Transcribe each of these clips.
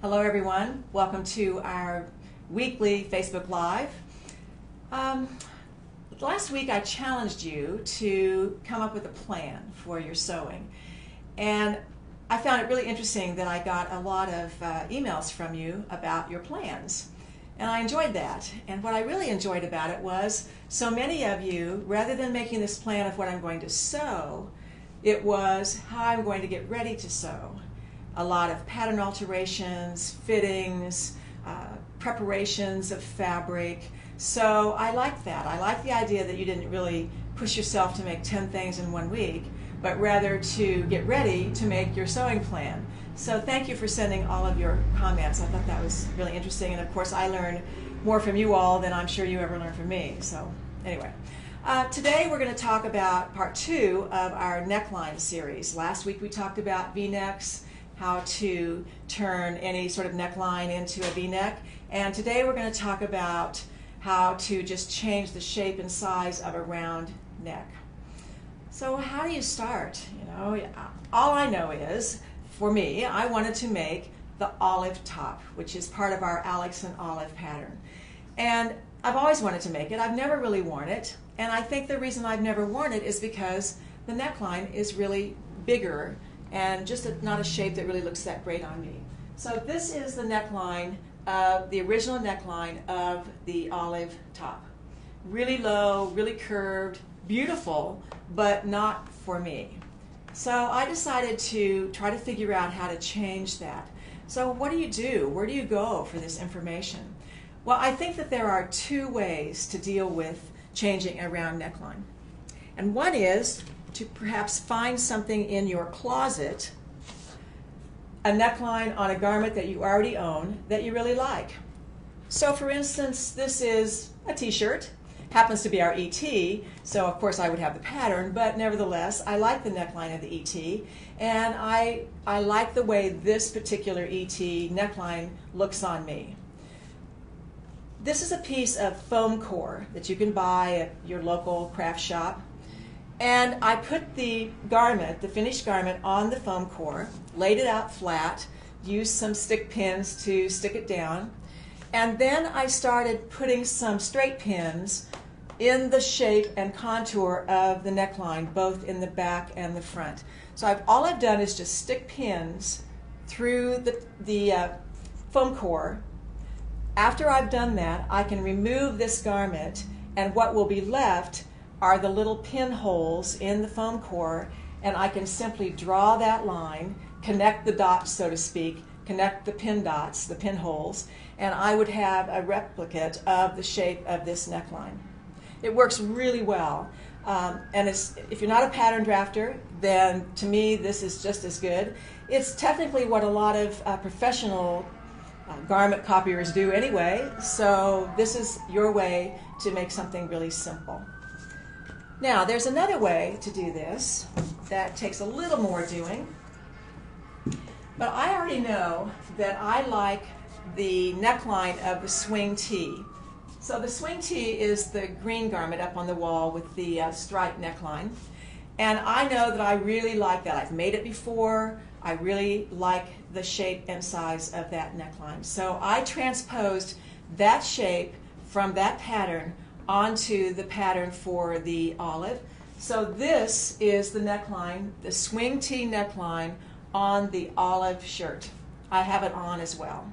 Hello everyone, welcome to our weekly Facebook Live. Last week I challenged you to come up with a plan for your sewing, and I found it really interesting that I got a lot of emails from you about your plans, and I enjoyed that. And what I really enjoyed about it was so many of you, rather than making this plan of what I'm going to sew, it was how I'm going to get ready to sew. A lot of pattern alterations, fittings, preparations of fabric. So I liked that. I liked the idea that you didn't really push yourself to make 10 things in 1 week, but rather to get ready to make your sewing plan. So thank you for sending all of your comments. I thought that was really interesting, and of course I learned more from you all than I'm sure you ever learned from me. So anyway. Today we're going to talk about part 2 of our neckline series. Last week we talked about V-necks, how to turn any sort of neckline into a V-neck, and today we're going to talk about how to just change the shape and size of a round neck. So how do you start? All I know is, for me, I wanted to make the olive top, which is part of our Alex and Olive pattern. And I've always wanted to make it. I've never really worn it, and I think the reason I've never worn it is because the neckline is really bigger and just not a shape that really looks that great on me. So this is the neckline, the original neckline of the olive top. Really low, really curved, beautiful, but not for me. So I decided to try to figure out how to change that. So what do you do? Where do you go for this information? Well, I think that there are 2 ways to deal with changing a round neckline. And one is to perhaps find something in your closet, a neckline on a garment that you already own that you really like. So for instance, this is a t-shirt, happens to be our ET, so of course I would have the pattern, but nevertheless I like the neckline of the ET, and I like the way this particular ET neckline looks on me. This is a piece of foam core that you can buy at your local craft shop. And I put the garment, the finished garment, on the foam core, laid it out flat, used some stick pins to stick it down, and then I started putting some straight pins in the shape and contour of the neckline, both in the back and the front. So all I've done is just stick pins through the foam core. After I've done that, I can remove this garment, and what will be left are the little pinholes in the foam core, and I can simply draw that line, connect the dots, so to speak, connect the pin dots, the pinholes, and I would have a replicate of the shape of this neckline. It works really well, and if you're not a pattern drafter, then to me this is just as good. It's technically what a lot of professional garment copiers do anyway, so this is your way to make something really simple. Now, there's another way to do this that takes a little more doing, but I already know that I like the neckline of the swing tee. So the swing tee is the green garment up on the wall with the striped neckline, and I know that I really like that. I've made it before. I really like the shape and size of that neckline. So I transposed that shape from that pattern onto the pattern for the olive. So this is the neckline, the swing tee neckline on the olive shirt. I have it on as well.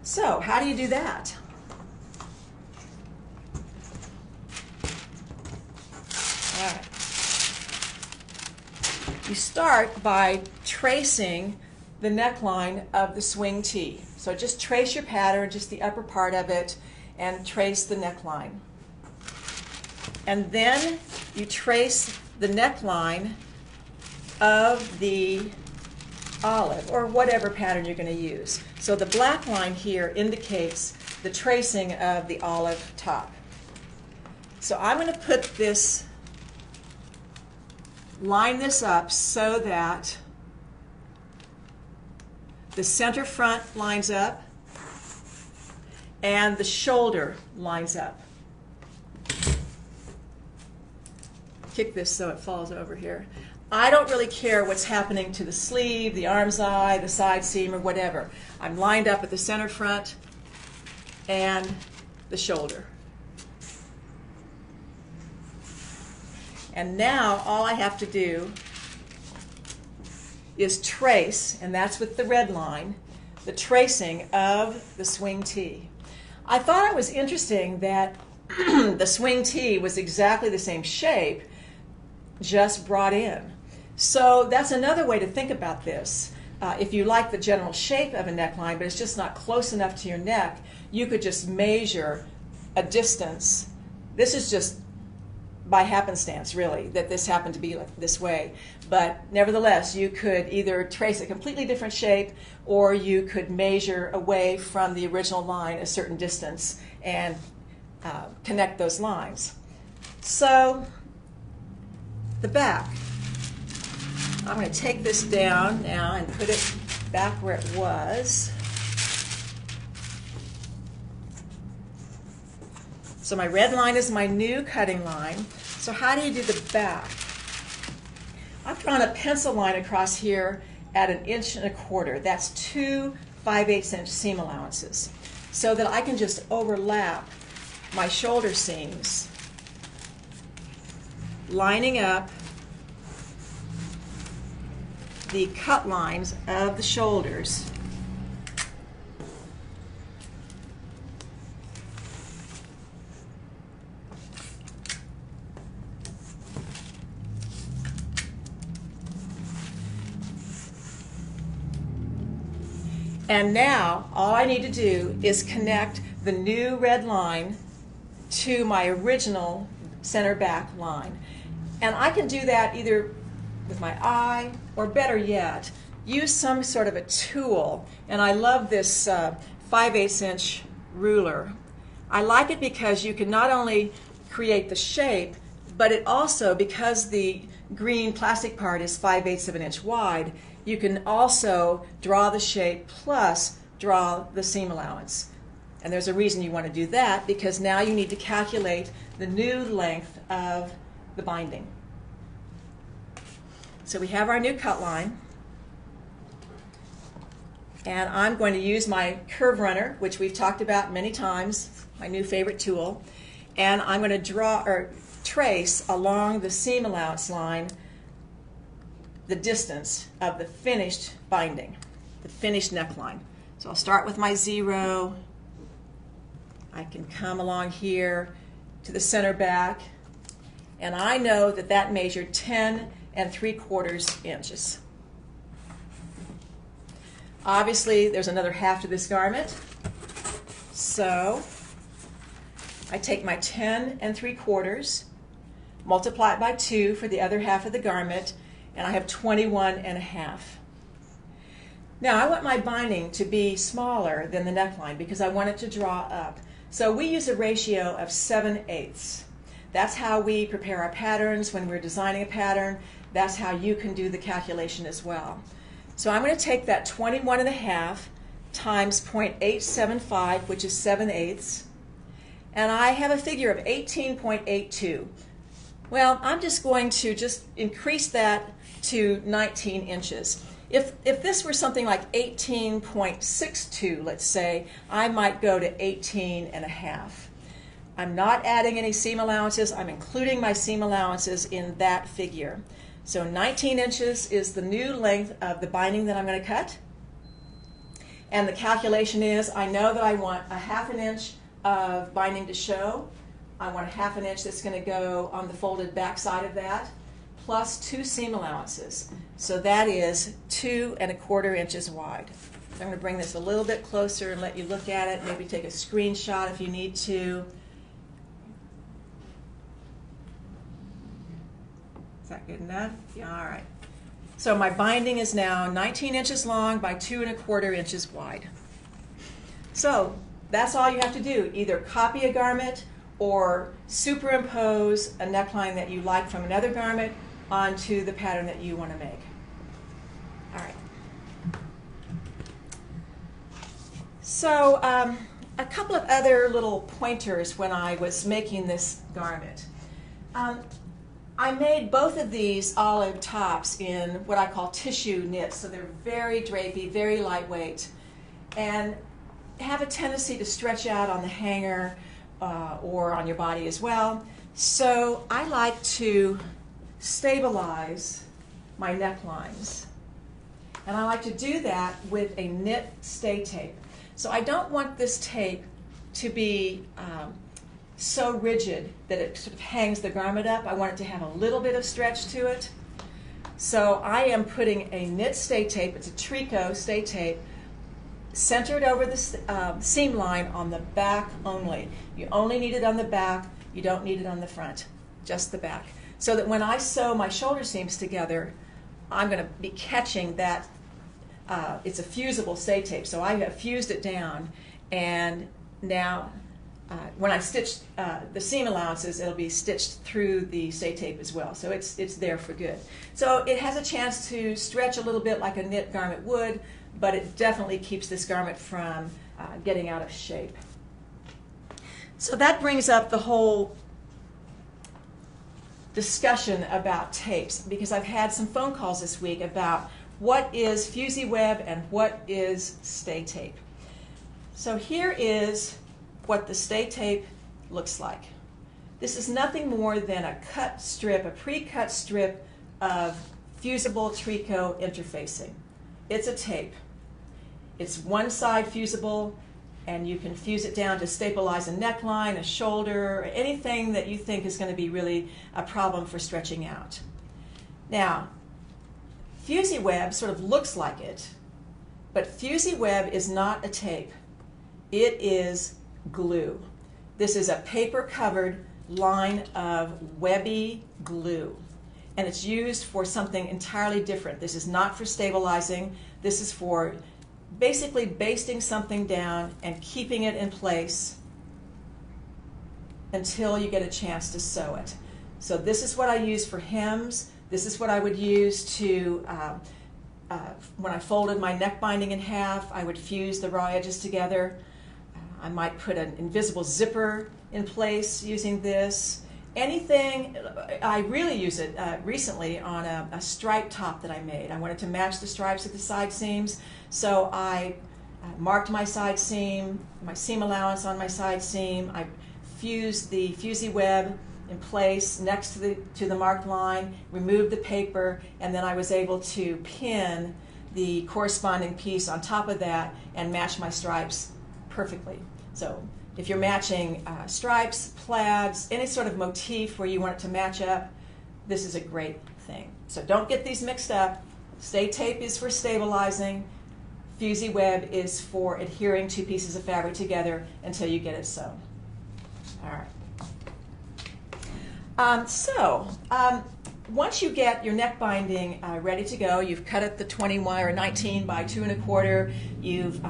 So how do you do that? All right. You start by tracing the neckline of the swing tee. So just trace your pattern, just the upper part of it, and trace the neckline. And then you trace the neckline of the olive, or whatever pattern you're going to use. So the black line here indicates the tracing of the olive top. So I'm going to line this up so that the center front lines up and the shoulder lines up. kick this so it falls over here. I don't really care what's happening to the sleeve, the arm's eye, the side seam, or whatever. I'm lined up at the center front and the shoulder. And now all I have to do is trace, and that's with the red line, the tracing of the swing tee. I thought it was interesting that the swing tee was exactly the same shape, just brought in. So that's another way to think about this. If you like the general shape of a neckline, but it's just not close enough to your neck, you could just measure a distance. This is just by happenstance, really, that this happened to be like this way. But nevertheless, you could either trace a completely different shape, or you could measure away from the original line a certain distance and connect those lines. So the back. I'm going to take this down now and put it back where it was. So my red line is my new cutting line. So how do you do the back? I've drawn a pencil line across here at 1 1/4 inch. That's 2 5/8 inch seam allowances, so that I can just overlap my shoulder seams, lining up the cut lines of the shoulders. And now all I need to do is connect the new red line to my original center back line. And I can do that either with my eye, or better yet, use some sort of a tool. And I love this 5/8 inch ruler. I like it because you can not only create the shape, but it also, because the green plastic part is 5/8 of an inch wide, you can also draw the shape plus draw the seam allowance. And there's a reason you want to do that, because now you need to calculate the new length of the binding. So we have our new cut line, and I'm going to use my curve runner, which we've talked about many times, my new favorite tool, and I'm going to draw or trace along the seam allowance line the distance of the finished binding, the finished neckline. So I'll start with my 0. I can come along here to the center back, and I know that that measured 10 3/4 inches. Obviously, there's another half to this garment, so I take my 10 3/4, multiply it by 2 for the other half of the garment, and I have 21.5. Now I want my binding to be smaller than the neckline because I want it to draw up. So we use a ratio of 7/8. That's how we prepare our patterns when we're designing a pattern. That's how you can do the calculation as well. So I'm going to take that 21.5 times 0.875, which is 7/8, and I have a figure of 18.82. Well, I'm just going to increase that to 19 inches. If this were something like 18.62, let's say, I might go to 18.5. I'm not adding any seam allowances. I'm including my seam allowances in that figure. So 19 inches is the new length of the binding that I'm going to cut. And the calculation is, I know that I want a 1/2 inch of binding to show. I want a 1/2 inch that's going to go on the folded back side of that, plus 2 seam allowances. So that is 2 1/4 inches wide. So I'm going to bring this a little bit closer and let you look at it, maybe take a screenshot if you need to. Is that good enough? Yeah, all right. So my binding is now 19 inches long by 2 1/4 inches wide. So that's all you have to do. Either copy a garment or superimpose a neckline that you like from another garment onto the pattern that you want to make. All right. So a couple of other little pointers when I was making this garment. I made both of these olive tops in what I call tissue knits, so they're very drapey, very lightweight, and have a tendency to stretch out on the hanger or on your body as well. So I like to stabilize my necklines, and I like to do that with a knit stay tape. So I don't want this tape to be so rigid that it sort of hangs the garment up. I want it to have a little bit of stretch to it. So I am putting a knit stay tape, it's a tricot stay tape, centered over the seam line on the back only. You only need it on the back, you don't need it on the front, just the back. So that when I sew my shoulder seams together, I'm going to be catching that. It's a fusible stay tape, so I have fused it down, and now when I stitch the seam allowances, it'll be stitched through the stay tape as well, so it's there for good. So it has a chance to stretch a little bit like a knit garment would, but it definitely keeps this garment from getting out of shape. So that brings up the whole discussion about tapes, because I've had some phone calls this week about what is fusee web and what is stay tape. So here is what the stay tape looks like. This is nothing more than a cut strip, a pre-cut strip of fusible tricot interfacing. It's a tape. It's one side fusible, and you can fuse it down to stabilize a neckline, a shoulder, or anything that you think is going to be really a problem for stretching out. Now, fusee web sort of looks like it, but fusee web is not a tape. It is glue. This is a paper-covered line of webby glue, and it's used for something entirely different. This is not for stabilizing. This is for basically basting something down and keeping it in place until you get a chance to sew it. So this is what I use for hems. This is what I would use to, when I folded my neck binding in half, I would fuse the raw edges together. I might put an invisible zipper in place using this. Anything, I really use it recently on a stripe top that I made. I wanted to match the stripes at the side seams, so I marked my side seam, my seam allowance on my side seam. I fused the fusee web in place next to the marked line, removed the paper, and then I was able to pin the corresponding piece on top of that and match my stripes perfectly. So if you're matching stripes, plaids, any sort of motif where you want it to match up, this is a great thing. So don't get these mixed up. Stay tape is for stabilizing. Fusee web is for adhering two pieces of fabric together until you get it sewn. All right. Once you get your neck binding ready to go, you've cut it the 21 or 19 by 2 1/4, you've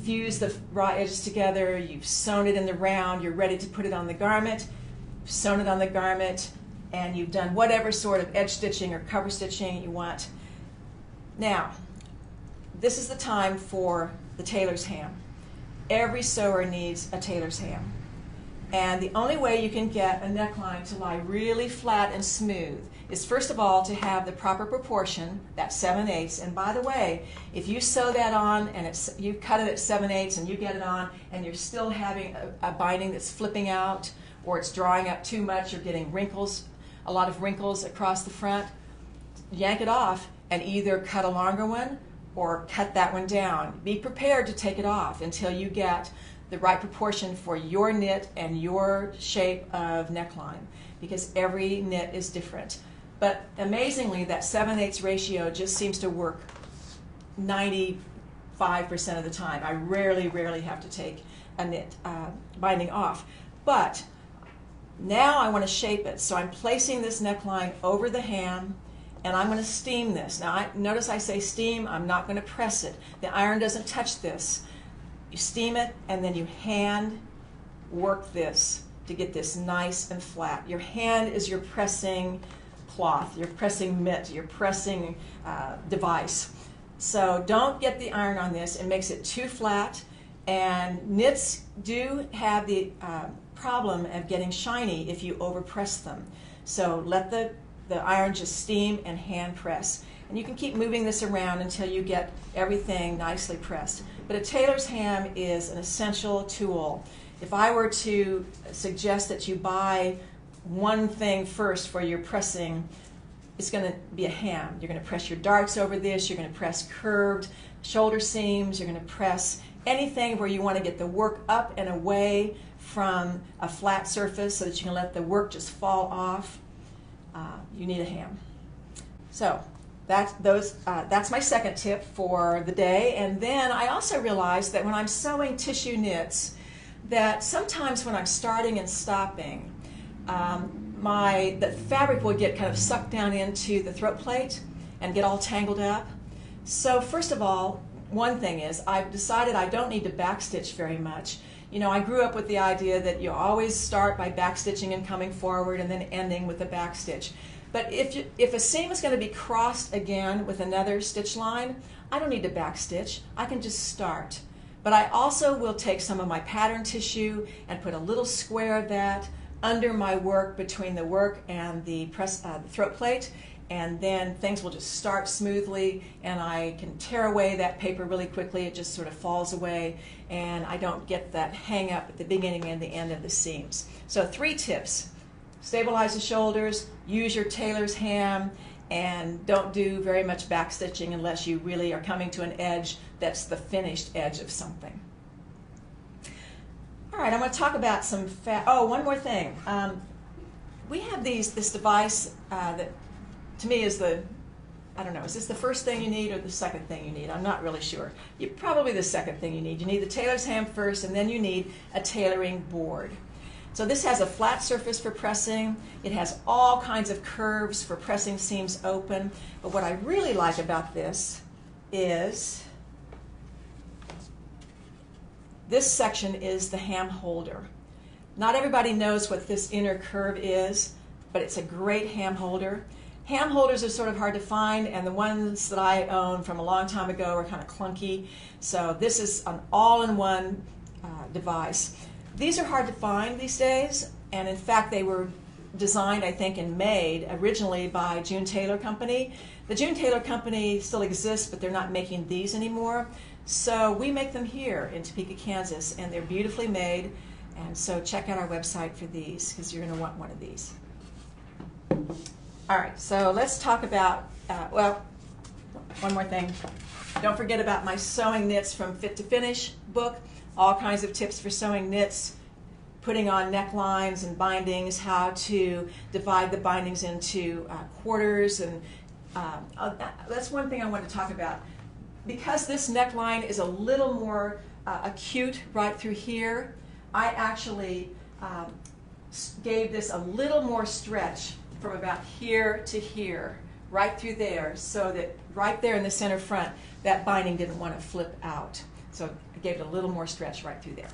fused the raw edges together, you've sewn it in the round, you're ready to put it on the garment, you've sewn it on the garment, and you've done whatever sort of edge stitching or cover stitching you want. Now, this is the time for the tailor's ham. Every sewer needs a tailor's ham. And the only way you can get a neckline to lie really flat and smooth is, first of all, to have the proper proportion, that's 7/8. And by the way, if you sew that on and you cut it at 7/8 and you get it on and you're still having a binding that's flipping out, or it's drawing up too much, or getting wrinkles, a lot of wrinkles across the front, yank it off and either cut a longer one or cut that one down. Be prepared to take it off until you get the right proportion for your knit and your shape of neckline, because every knit is different. But amazingly, that 7/8 ratio just seems to work 95% of the time. I rarely have to take a knit binding off. But now I want to shape it, so I'm placing this neckline over the ham, and I'm going to steam this. Now, notice I say steam, I'm not going to press it. The iron doesn't touch this. You steam it, and then you hand work this to get this nice and flat. Your hand is your pressing cloth, your pressing mitt, your pressing device. So don't get the iron on this. It makes it too flat, and knits do have the problem of getting shiny if you overpress them. So let the iron just steam and hand press. And you can keep moving this around until you get everything nicely pressed. But a tailor's ham is an essential tool. If I were to suggest that you buy one thing first for your pressing, it's going to be a ham. You're going to press your darts over this, you're going to press curved shoulder seams, you're going to press anything where you want to get the work up and away from a flat surface so that you can let the work just fall off. You need a ham. So that's my second tip for the day. And then I also realized that when I'm sewing tissue knits, that sometimes when I'm starting and stopping, the fabric will get kind of sucked down into the throat plate and get all tangled up. So first of all, one thing is I've decided I don't need to backstitch very much. You know, I grew up with the idea that you always start by backstitching and coming forward and then ending with a backstitch. But if a seam is going to be crossed again with another stitch line, I don't need to backstitch. I can just start. But I also will take some of my pattern tissue and put a little square of that under my work, between the work and the throat plate, and then things will just start smoothly, and I can tear away that paper really quickly. It just sort of falls away, and I don't get that hang up at the beginning and the end of the seams. So 3 tips. Stabilize the shoulders, use your tailor's ham, and don't do very much backstitching unless you really are coming to an edge that's the finished edge of something. All right, I'm going to talk about some one more thing. We have this device that to me is I don't know, is this the first thing you need or the second thing you need? I'm not really sure. Probably the second thing you need. You need the tailor's ham first, and then you need a tailoring board. So this has a flat surface for pressing. It has all kinds of curves for pressing seams open. But what I really like about this is this section is the ham holder. Not everybody knows what this inner curve is, but it's a great ham holder. Ham holders are sort of hard to find, and the ones that I own from a long time ago are kind of clunky. So this is an all-in-one device. These are hard to find these days, and in fact they were designed, I think, and made originally by June Tailor Company. The June Tailor Company still exists, but they're not making these anymore. So we make them here in Topeka, Kansas, and they're beautifully made. And so check out our website for these, because you're going to want one of these. All right, so let's talk about, one more thing. Don't forget about my Sewing Knits from Fit to Finish book. All kinds of tips for sewing knits, putting on necklines and bindings, how to divide the bindings into quarters, and that's one thing I want to talk about. Because this neckline is a little more acute right through here, I actually gave this a little more stretch from about here to here, right through there, so that right there in the center front, that binding didn't want to flip out. So I gave it a little more stretch right through there.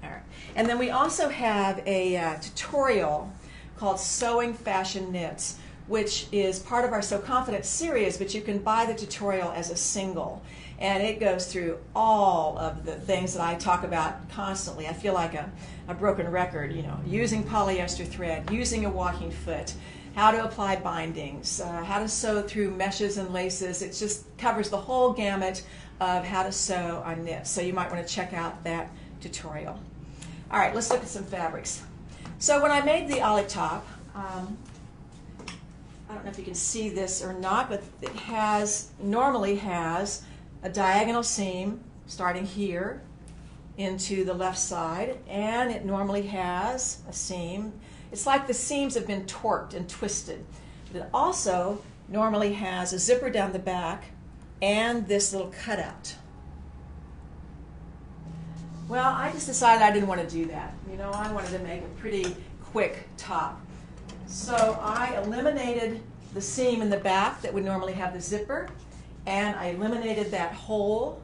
All right. And then we also have a tutorial called Sewing Fashion Knits, which is part of our Sew Confident series, but you can buy the tutorial as a single. And it goes through all of the things that I talk about constantly. I feel like a broken record, you know, using polyester thread, using a walking foot, how to apply bindings, how to sew through meshes and laces. It just covers the whole gamut of how to sew on knits. So you might want to check out that tutorial. All right, let's look at some fabrics. So when I made the olive top, I don't know if you can see this or not, but it normally has a diagonal seam starting here into the left side, and it normally has a seam. It's like the seams have been torqued and twisted. But it also normally has a zipper down the back and this little cutout. Well, I just decided I didn't want to do that. You know, I wanted to make a pretty quick top. So I eliminated the seam in the back that would normally have the zipper, and I eliminated that hole,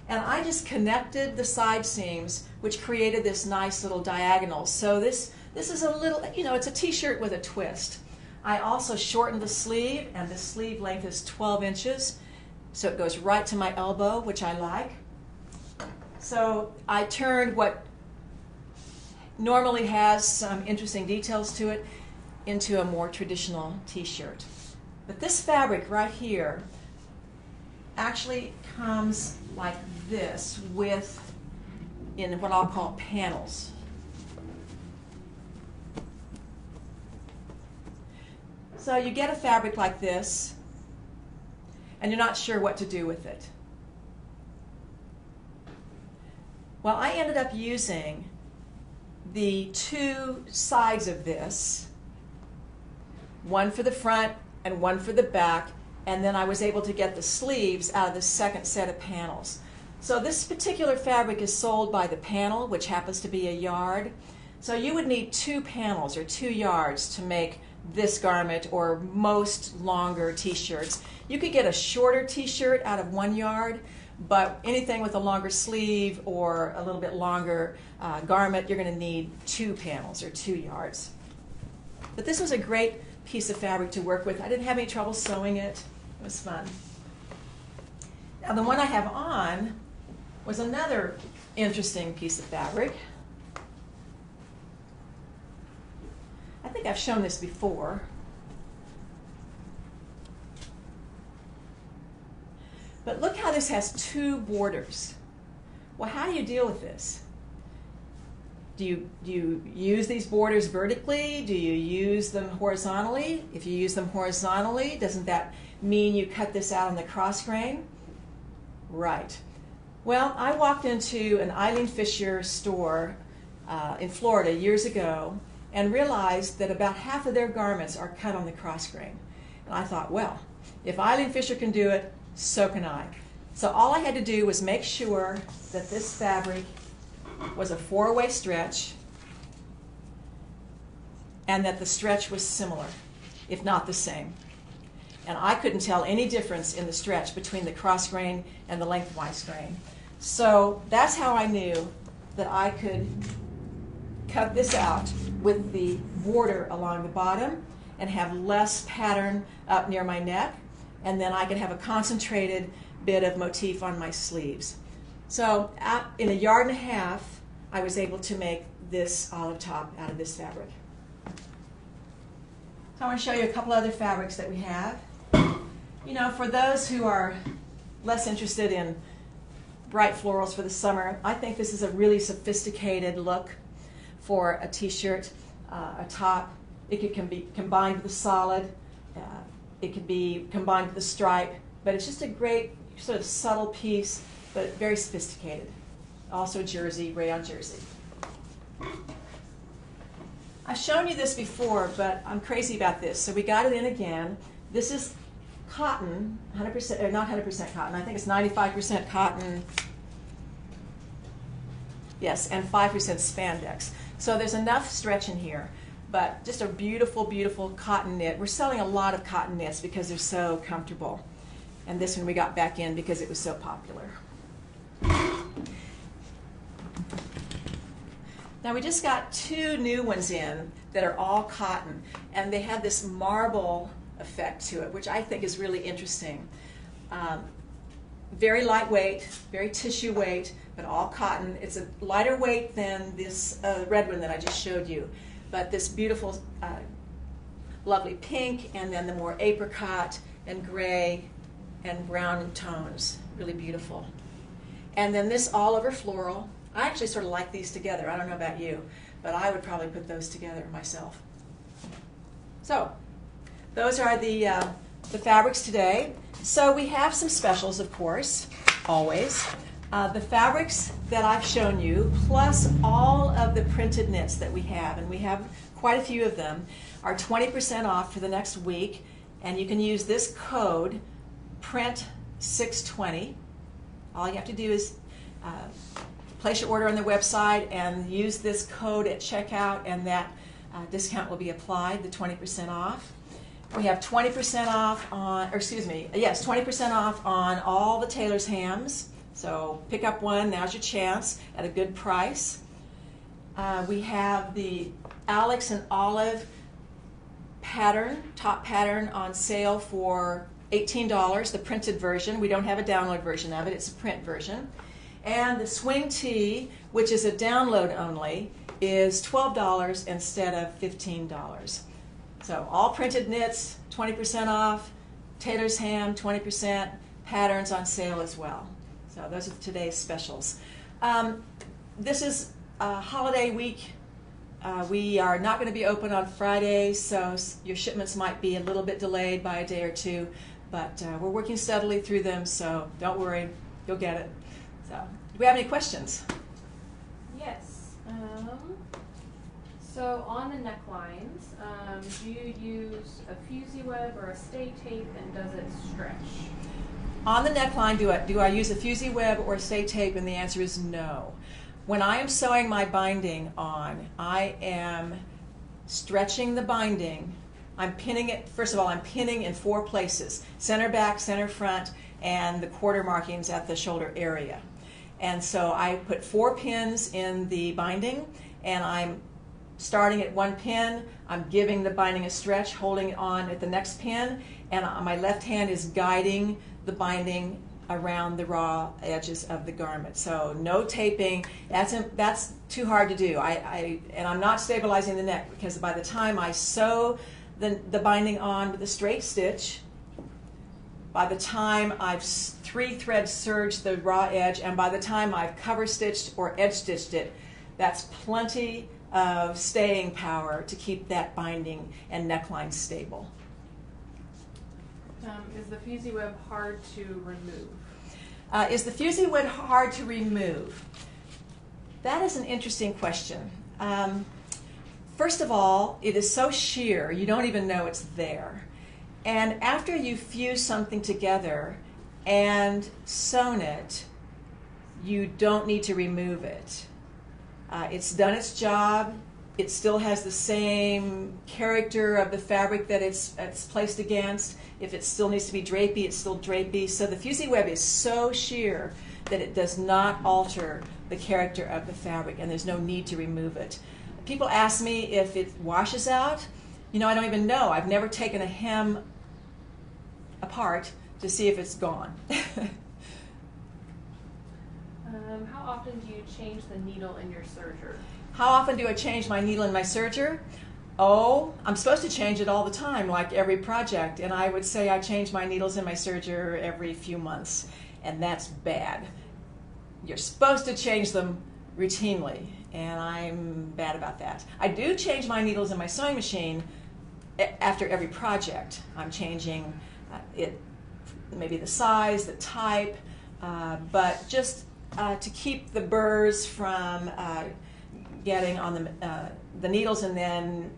and I just connected the side seams, which created this nice little diagonal. So this is a little, you know, it's a t-shirt with a twist. I also shortened the sleeve, and the sleeve length is 12 inches, so it goes right to my elbow, which I like. So I turned what normally has some interesting details to it into a more traditional t-shirt. But this fabric right here actually comes like this in what I'll call panels. So you get a fabric like this, and you're not sure what to do with it. Well, I ended up using the two sides of this, one for the front and one for the back, and then I was able to get the sleeves out of the second set of panels. So this particular fabric is sold by the panel, which happens to be a yard. So you would need 2 panels or 2 yards to make this garment or most longer t-shirts. You could get a shorter t-shirt out of 1 yard, but anything with a longer sleeve or a little bit longer garment, you're going to need 2 panels or 2 yards. But this was a great piece of fabric to work with. I didn't have any trouble sewing it. It was fun. Now the one I have on was another interesting piece of fabric. I think I've shown this before. But look how this has 2 borders. Well, how do you deal with this? Do you use these borders vertically? Do you use them horizontally? If you use them horizontally, doesn't that mean you cut this out on the cross grain? Right. Well, I walked into an Eileen Fisher store in Florida years ago and realized that about half of their garments are cut on the cross grain. And I thought, well, if Eileen Fisher can do it, so can I. So all I had to do was make sure that this fabric was a 4-way stretch and that the stretch was similar, if not the same. And I couldn't tell any difference in the stretch between the cross grain and the lengthwise grain. So that's how I knew that I could cut this out with the border along the bottom and have less pattern up near my neck, and then I could have a concentrated bit of motif on my sleeves. So in a yard and a half, I was able to make this olive top out of this fabric. So I want to show you a couple other fabrics that we have. You know, for those who are less interested in bright florals for the summer, I think this is a really sophisticated look for a t-shirt, a top. It can be combined with a solid. It could be combined with a stripe, but it's just a great sort of subtle piece, but very sophisticated. Also jersey, rayon jersey. I've shown you this before, but I'm crazy about this. So we got it in again. This is cotton, 100%, or not 100% cotton. I think it's 95% cotton. Yes, and 5% spandex. So there's enough stretch in here, but just a beautiful, beautiful cotton knit. We're selling a lot of cotton knits because they're so comfortable. And this one we got back in because it was so popular. Now we just got 2 new ones in that are all cotton, and they have this marble effect to it, which I think is really interesting. Very lightweight, very tissue weight, but all cotton. It's a lighter weight than this red one that I just showed you, but this beautiful, lovely pink, and then the more apricot and gray and brown tones, really beautiful. And then this all over floral. I actually sort of like these together. I don't know about you, but I would probably put those together myself. So those are the fabrics today. So we have some specials, of course, always. The fabrics that I've shown you, plus all of the printed knits that we have, and we have quite a few of them, are 20% off for the next week. And you can use this code, PRINT620. All you have to do is place your order on the website and use this code at checkout, and that discount will be applied, the 20% off. We have 20% off on, or excuse me, yes, 20% off on all the tailor's hams. So pick up one, now's your chance, at a good price. We have the Alex and Olive pattern, top pattern, on sale for $18, the printed version. We don't have a download version of it, it's a print version. And the swing tee, which is a download only, is $12 instead of $15. So all printed knits, 20% off, tailor's hem, 20%, patterns on sale as well. So those are today's specials. This is holiday week. We are not going to be open on Friday, so your shipments might be a little bit delayed by a day or two, but we're working steadily through them, so don't worry, you'll get it. So, do we have any questions? Yes. So on the necklines, do you use a fusee web or a stay tape, and does it stretch? On the neckline, do I use a fusee web or a stay tape? And the answer is no. When I am sewing my binding on, I am stretching the binding. I'm pinning it, first of all, I'm pinning in 4 places: center back, center front, and the quarter markings at the shoulder area. And so I put 4 pins in the binding, and I'm starting at 1 pin, I'm giving the binding a stretch, holding it on at the next pin, and my left hand is guiding the binding around the raw edges of the garment. So no taping. That's too hard to do. And I'm not stabilizing the neck, because by the time I sew the binding on with a straight stitch, by the time I've 3 threads serged the raw edge, and by the time I've cover stitched or edge stitched it, that's plenty of staying power to keep that binding and neckline stable. Is the fusee web hard to remove? Is the fusee web hard to remove? That is an interesting question. First of all, it is so sheer, you don't even know it's there. And after you fuse something together and sewn it, you don't need to remove it. It's done its job. It still has the same character of the fabric that it's placed against. If it still needs to be drapey, it's still drapey. So the fusee web is so sheer that it does not alter the character of the fabric, and there's no need to remove it. People ask me if it washes out. You know, I don't even know. I've never taken a hem apart to see if it's gone. How often do you change the needle in your serger? How often do I change my needle in my serger? Oh, I'm supposed to change it all the time, like every project, and I would say I change my needles in my serger every few months, and that's bad. You're supposed to change them routinely, and I'm bad about that. I do change my needles in my sewing machine after every project. I'm changing it, maybe the size, the type, but just to keep the burrs from getting on the needles, and then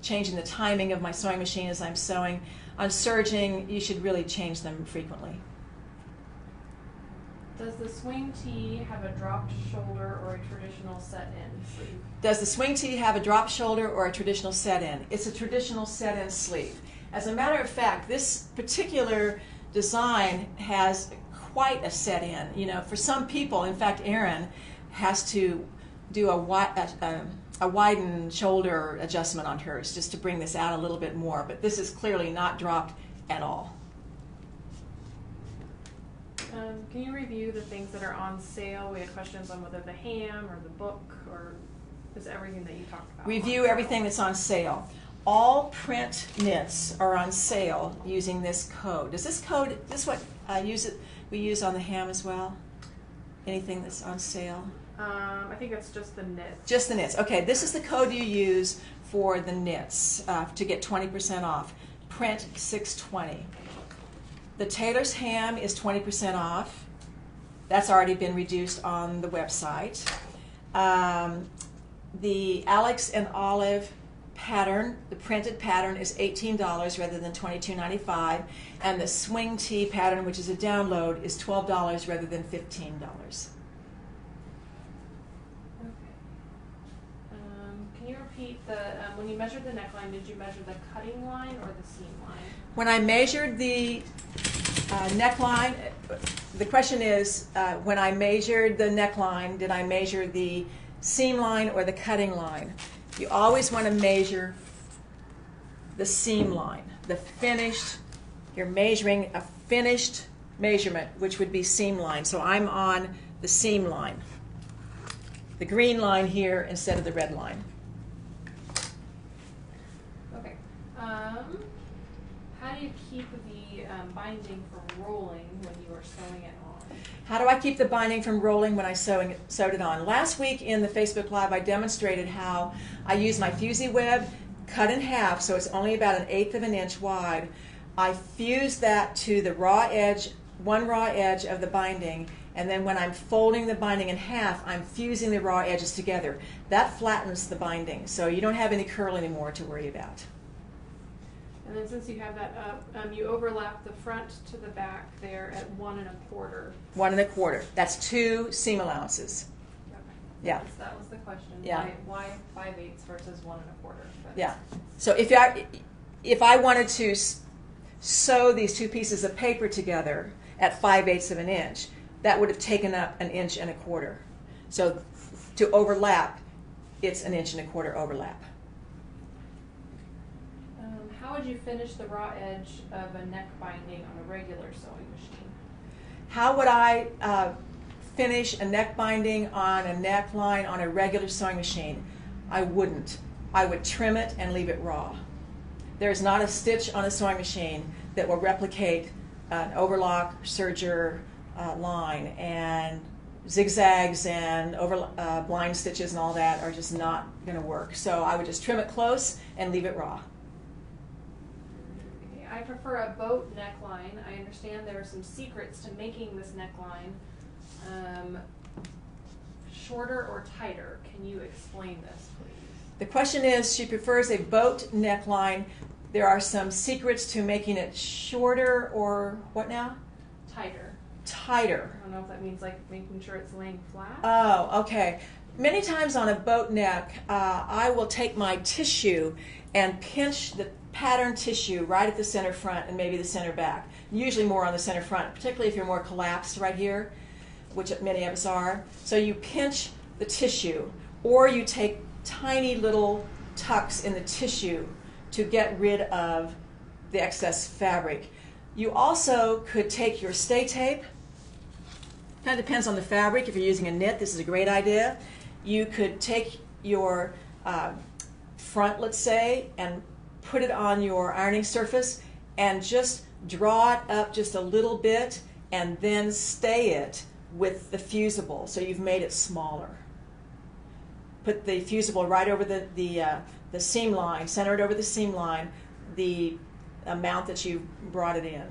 changing the timing of my sewing machine as I'm sewing. On serging, you should really change them frequently. Does the swing tee have a dropped shoulder or a traditional set-in sleeve? Does the swing tee have a dropped shoulder or a traditional set-in? It's a traditional set-in sleeve. As a matter of fact, this particular design has quite a set-in. For some people, in fact, Erin has to do a widened shoulder adjustment on hers just to bring this out a little bit more, but this is clearly not dropped at all. Can you review the things that are on sale? We had questions on whether the ham or the book, or is everything that you talked about. Review everything that's on sale. All print knits are on sale using this code. Is this code, this what we use on the ham as well? Anything that's on sale? I think it's just the knits. Just the knits. Okay, this is the code you use for the knits to get 20% off. Print 620. The tailor's ham is 20% off. That's already been reduced on the website. The Alex and Olive pattern, the printed pattern, is $18 rather than $22.95, and the swing tee pattern, which is a download, is $12 rather than $15. Can you repeat when you measured the neckline, did you measure the cutting line or the seam line? When I measured the neckline, the question is, when I measured the neckline, did I measure the seam line or the cutting line? You always want to measure the seam line, the finished. You're measuring a finished measurement, which would be seam line. So I'm on the seam line, the green line here instead of the red line. Okay. you keep the binding from rolling when you are sewing it on? How do I keep the binding from rolling when I sewed it on? Last week in the Facebook Live, I demonstrated how I use my fusee web cut in half, so it's only about 1/8 of an inch wide. I fuse that to the raw edge, one raw edge of the binding, and then when I'm folding the binding in half, I'm fusing the raw edges together. That flattens the binding, so you don't have any curl anymore to worry about. And then since you have that up, you overlap the front to the back there at 1 1/4. 1 1/4. That's 2 seam allowances. Okay. Yeah. That was the question. Yeah. Why 5/8 versus 1 1/4? Yeah. So if I wanted to sew these 2 pieces of paper together at 5/8 of an inch, that would have taken up 1 1/4 inches. So to overlap, it's 1 1/4 inch overlap. How would you finish the raw edge of a neck binding on a regular sewing machine? How would I finish a neck binding on a neckline on a regular sewing machine? I wouldn't. I would trim it and leave it raw. There's not a stitch on a sewing machine that will replicate an overlock serger line, and zigzags and blind stitches and all that are just not going to work. So I would just trim it close and leave it raw. I prefer a boat neckline. I understand there are some secrets to making this neckline shorter or tighter. Can you explain this, please? The question is, she prefers a boat neckline. There are some secrets to making it shorter or what now? Tighter. Tighter. I don't know if that means like making sure it's laying flat. Oh, okay. Many times on a boat neck, I will take my tissue and pinch the pattern tissue right at the center front and maybe the center back. Usually more on the center front, particularly if you're more collapsed right here, which many of us are. So you pinch the tissue, or you take tiny little tucks in the tissue to get rid of the excess fabric. You also could take your stay tape. Kind of depends on the fabric. If you're using a knit, this is a great idea. You could take your front, let's say, and put it on your ironing surface and just draw it up just a little bit and then stay it with the fusible, so you've made it smaller. Put the fusible right over the seam line, center it over the seam line, the amount that you brought it in.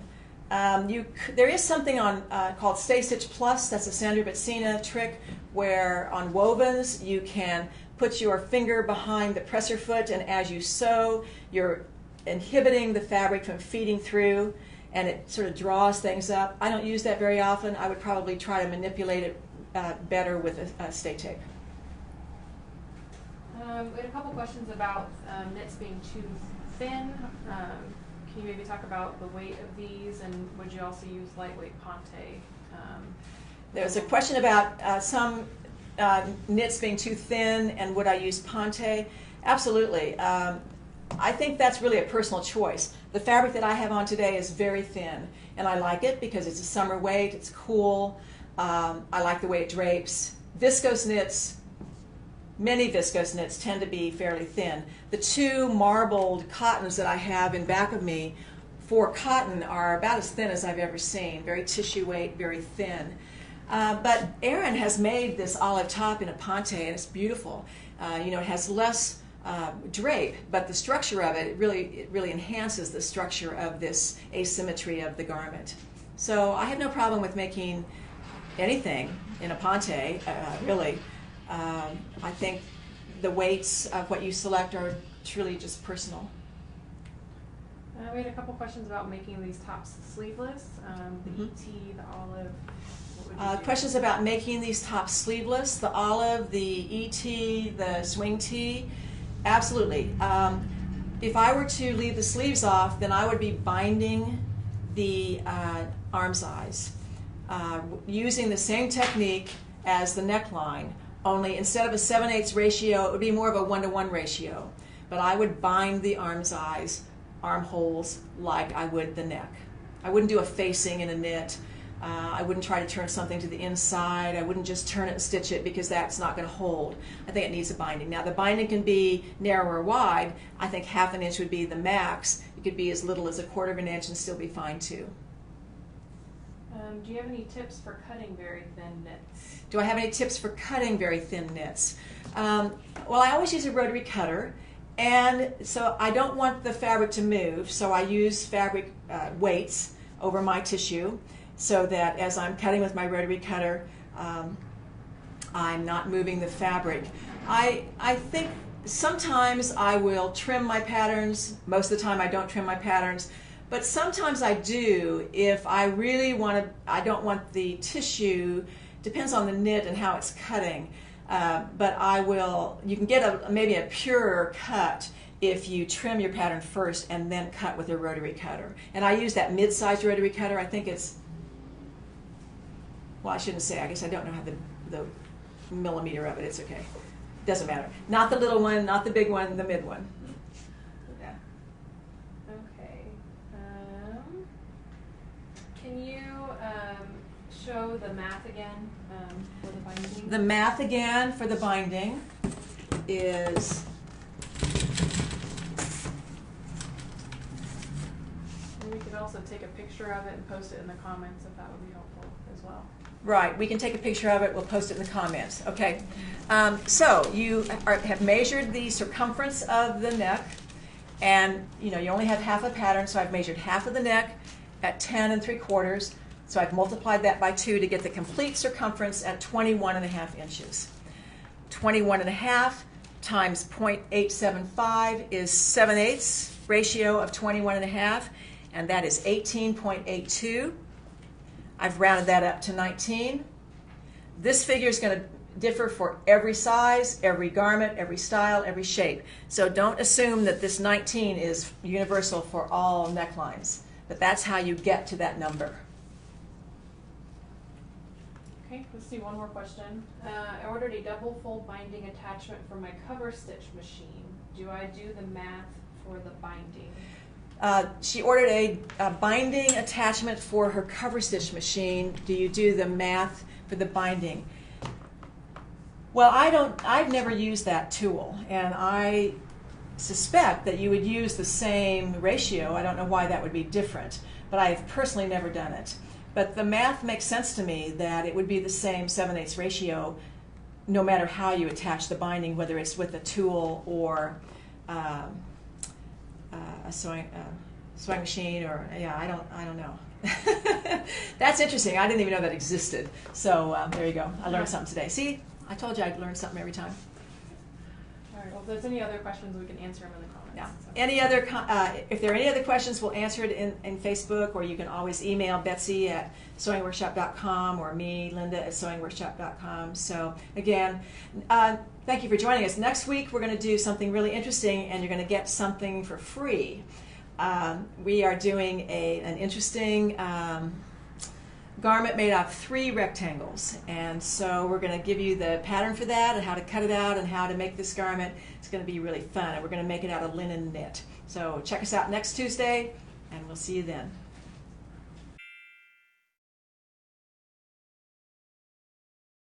There is something on called Stay Stitch Plus. That's a Sandra Betsina trick where on wovens you can put your finger behind the presser foot, and as you sew, you're inhibiting the fabric from feeding through, and it sort of draws things up. I don't use that very often. I would probably try to manipulate it better with a stay tape. We had a couple questions about knits being too thin. Can you maybe talk about the weight of these, and would you also use lightweight ponte? There's a question about some knits being too thin, and would I use ponte? Absolutely. I think that's really a personal choice. The fabric that I have on today is very thin, and I like it because it's a summer weight, it's cool, I like the way it drapes. Viscose knits, many viscose knits tend to be fairly thin. The 2 marbled cottons that I have in back of me for cotton are about as thin as I've ever seen, very tissue weight, very thin. But Erin has made this olive top in a ponte, and it's beautiful. It has less drape, but the structure of it really enhances the structure of this asymmetry of the garment. So I have no problem with making anything in a ponte, really. I think the weights of what you select are truly just personal. We had a couple questions about making these tops sleeveless. The ET, the olive. Questions about making these tops sleeveless, the olive, the ET, the swing tee. Absolutely. If I were to leave the sleeves off, then I would be binding the arm's eyes using the same technique as the neckline, only instead of a 7/8 ratio, it would be more of a 1-to-1 ratio. But I would bind the arm's eyes, armholes, like I would the neck. I wouldn't do a facing in a knit. I wouldn't try to turn something to the inside. I wouldn't just turn it and stitch it because that's not going to hold. I think it needs a binding. Now the binding can be narrow or wide. I think 1/2 inch would be the max. It could be as little as 1/4 inch and still be fine too. Do you have any tips for cutting very thin knits? Do I have any tips for cutting very thin knits? Well, I always use a rotary cutter, and so I don't want the fabric to move, so I use fabric weights over my tissue so that as I'm cutting with my rotary cutter, I'm not moving the fabric. I think sometimes I will trim my patterns. Most of the time I don't trim my patterns. But sometimes I do if I really want to, I don't want the tissue, depends on the knit and how it's cutting, but I will, you can get maybe a purer cut if you trim your pattern first and then cut with a rotary cutter. And I use that mid-sized rotary cutter. I think it's, well, I shouldn't say, I guess I don't know how the millimeter of it, it's okay. Doesn't matter. Not the little one, not the big one, the mid one. Can you show the math again for the binding? The math again for the binding is, and we could also take a picture of it and post it in the comments if that would be helpful as well. right, we can take a picture of it, we'll post it in the comments. Okay, so you have measured the circumference of the neck, and you only have 1/2 a pattern, so I've measured 1/2 of the neck at 10 3/4, so I've multiplied that by 2 to get the complete circumference at 21.5 inches. 21.5 times 0.875 is 7/8 ratio of 21.5, and that is 18.82. I've rounded that up to 19. This figure is going to differ for every size, every garment, every style, every shape. So don't assume that this 19 is universal for all necklines. But that's how you get to that number. Okay, let's see one more question. I ordered a double fold binding attachment for my cover stitch machine. Do I do the math for the binding? She ordered a binding attachment for her cover stitch machine. Do you do the math for the binding? Well, I've never used that tool, and I suspect that you would use the same ratio. I don't know why that would be different, but I've personally never done it. But the math makes sense to me that it would be the same 7/8 ratio no matter how you attach the binding, whether it's with a tool or a sewing machine, or I don't know. That's interesting. I didn't even know that existed. So there you go. I learned something today. See, I told you I'd learn something every time. All right. Well, if there's any other questions, we can answer them in the comments. Yeah. So. Any other? If there are any other questions, we'll answer it in Facebook, or you can always email Betsy at sewingworkshop.com or me, Linda, at sewingworkshop.com. So again, thank you for joining us. Next week we're going to do something really interesting, and you're going to get something for free. We are doing an interesting garment made out of 3 rectangles, and so we're going to give you the pattern for that and how to cut it out and how to make this garment. It's going to be really fun, and we're going to make it out of linen knit. So check us out next Tuesday, and we'll see you then.